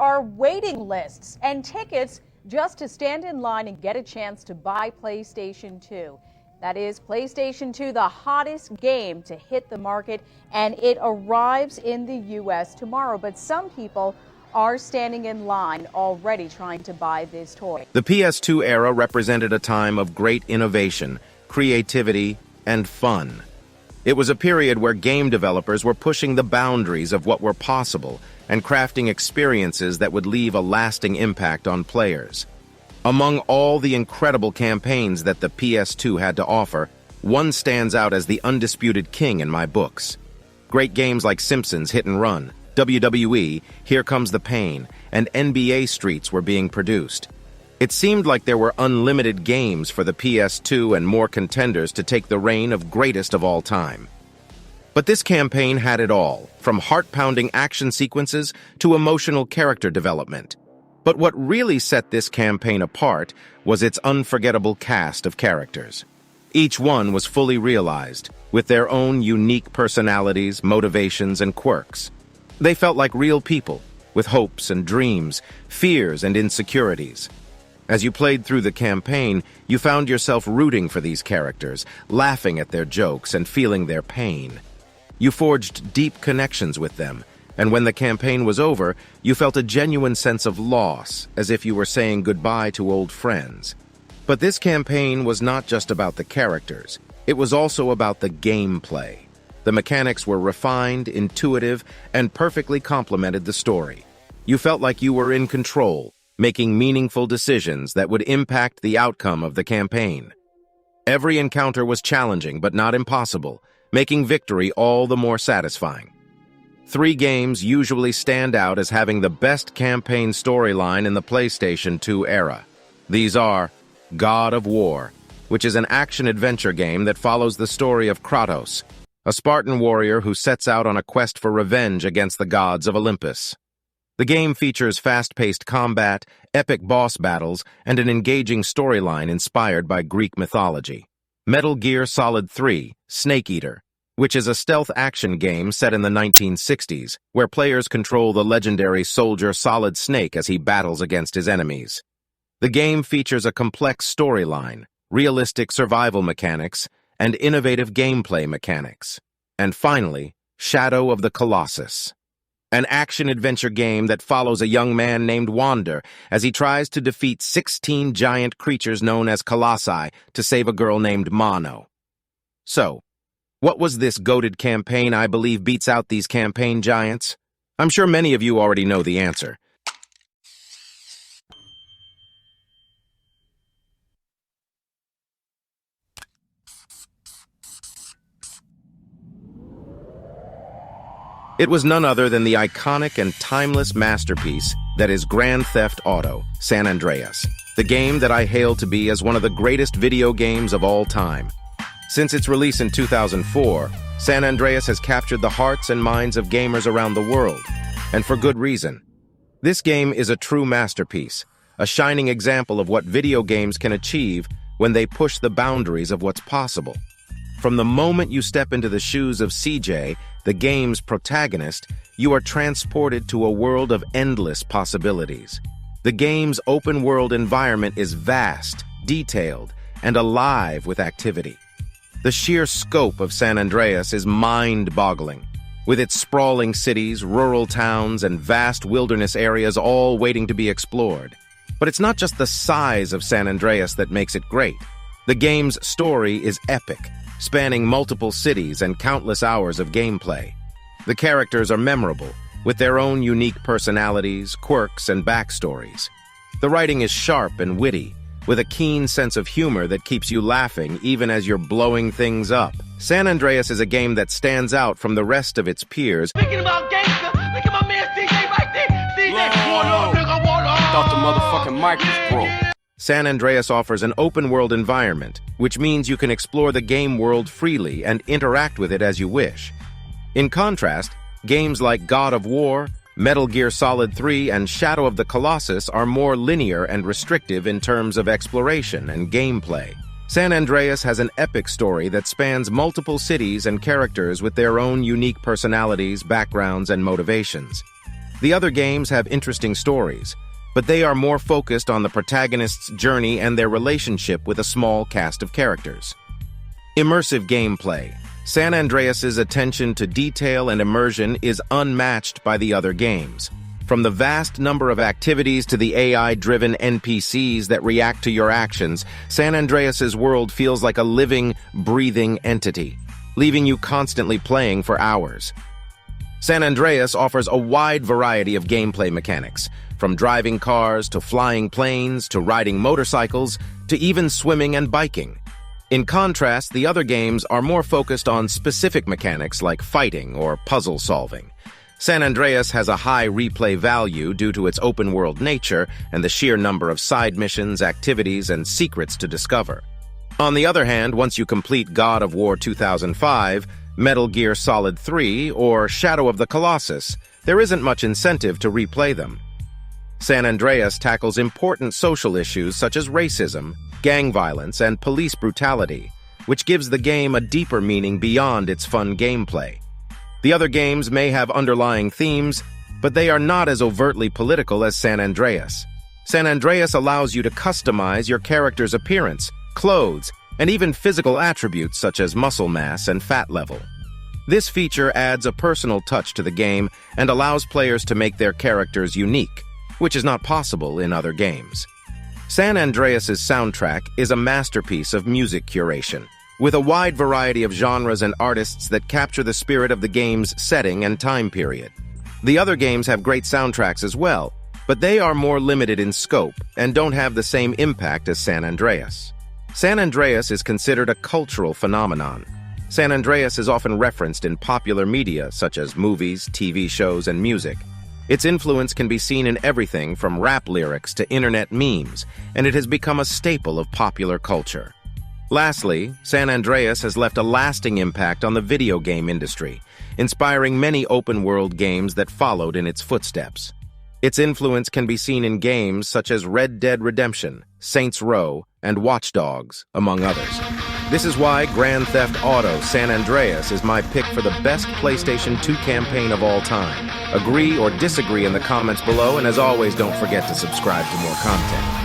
are waiting lists and tickets just to stand in line and get a chance to buy PlayStation 2. That is PlayStation 2, the hottest game to hit the market, and it arrives in the U.S. tomorrow. But some people are standing in line already trying to buy this toy. The PS2 era represented a time of great innovation, creativity, and fun. It was a period where game developers were pushing the boundaries of what were possible and crafting experiences that would leave a lasting impact on players. Among all the incredible campaigns that the PS2 had to offer, one stands out as the undisputed king in my books. Great games like Simpsons Hit and Run, WWE, Here Comes the Pain, and NBA Streets were being produced. It seemed like there were unlimited games for the PS2 and more contenders to take the reign of greatest of all time. But this campaign had it all, from heart-pounding action sequences to emotional character development. But what really set this campaign apart was its unforgettable cast of characters. Each one was fully realized, with their own unique personalities, motivations, and quirks. They felt like real people, with hopes and dreams, fears and insecurities. As you played through the campaign, you found yourself rooting for these characters, laughing at their jokes and feeling their pain. You forged deep connections with them, and when the campaign was over, you felt a genuine sense of loss, as if you were saying goodbye to old friends. But this campaign was not just about the characters. It was also about the gameplay. The mechanics were refined, intuitive, and perfectly complemented the story. You felt like you were in control, making meaningful decisions that would impact the outcome of the campaign. Every encounter was challenging but not impossible, making victory all the more satisfying. 3 games usually stand out as having the best campaign storyline in the PlayStation 2 era. These are God of War, which is an action-adventure game that follows the story of Kratos, a Spartan warrior who sets out on a quest for revenge against the gods of Olympus. The game features fast-paced combat, epic boss battles, and an engaging storyline inspired by Greek mythology. Metal Gear Solid 3, Snake Eater, which is a stealth action game set in the 1960s, where players control the legendary soldier Solid Snake as he battles against his enemies. The game features a complex storyline, realistic survival mechanics, and innovative gameplay mechanics. And finally, Shadow of the Colossus, an action-adventure game that follows a young man named Wander as he tries to defeat 16 giant creatures known as Colossi to save a girl named Mono. So, what was this goated campaign I believe beats out these campaign giants? I'm sure many of you already know the answer. It was none other than the iconic and timeless masterpiece that is Grand Theft Auto, San Andreas, the game that I hail to be as one of the greatest video games of all time. Since its release in 2004, San Andreas has captured the hearts and minds of gamers around the world, and for good reason. This game is a true masterpiece, a shining example of what video games can achieve when they push the boundaries of what's possible. From the moment you step into the shoes of CJ, the game's protagonist, you are transported to a world of endless possibilities. The game's open-world environment is vast, detailed, and alive with activity. The sheer scope of San Andreas is mind-boggling, with its sprawling cities, rural towns, and vast wilderness areas all waiting to be explored. But it's not just the size of San Andreas that makes it great. The game's story is epic, spanning multiple cities and countless hours of gameplay. The characters are memorable, with their own unique personalities, quirks, and backstories. The writing is sharp and witty, with a keen sense of humor that keeps you laughing even as you're blowing things up. San Andreas is a game that stands out from the rest of its peers. Speaking about gangster, look at my man CJ right there. CJ, water, nigga, water. Thought the motherfucking mic was broke. San Andreas offers an open-world environment, which means you can explore the game world freely and interact with it as you wish. In contrast, games like God of War, Metal Gear Solid 3, and Shadow of the Colossus are more linear and restrictive in terms of exploration and gameplay. San Andreas has an epic story that spans multiple cities and characters with their own unique personalities, backgrounds, and motivations. The other games have interesting stories, but they are more focused on the protagonist's journey and their relationship with a small cast of characters. Immersive gameplay. San Andreas's attention to detail and immersion is unmatched by the other games. From the vast number of activities to the AI-driven NPCs that react to your actions, San Andreas's world feels like a living, breathing entity, leaving you constantly playing for hours. San Andreas offers a wide variety of gameplay mechanics, from driving cars to flying planes to riding motorcycles to even swimming and biking. In contrast, the other games are more focused on specific mechanics like fighting or puzzle solving. San Andreas has a high replay value due to its open-world nature and the sheer number of side missions, activities, and secrets to discover. On the other hand, once you complete God of War 2005, Metal Gear Solid 3, or Shadow of the Colossus, there isn't much incentive to replay them. San Andreas tackles important social issues such as racism, gang violence, and police brutality, which gives the game a deeper meaning beyond its fun gameplay. The other games may have underlying themes, but they are not as overtly political as San Andreas. San Andreas allows you to customize your character's appearance, clothes, and even physical attributes such as muscle mass and fat level. This feature adds a personal touch to the game and allows players to make their characters unique, which is not possible in other games. San Andreas's soundtrack is a masterpiece of music curation, with a wide variety of genres and artists that capture the spirit of the game's setting and time period. The other games have great soundtracks as well, but they are more limited in scope and don't have the same impact as San Andreas. San Andreas is considered a cultural phenomenon. San Andreas is often referenced in popular media such as movies, TV shows, and music. Its influence can be seen in everything from rap lyrics to internet memes, and it has become a staple of popular culture. Lastly, San Andreas has left a lasting impact on the video game industry, inspiring many open-world games that followed in its footsteps. Its influence can be seen in games such as Red Dead Redemption, Saints Row, and Watch Dogs, among others. This is why Grand Theft Auto San Andreas is my pick for the best PlayStation 2 campaign of all time. Agree or disagree in the comments below, and as always, don't forget to subscribe for more content.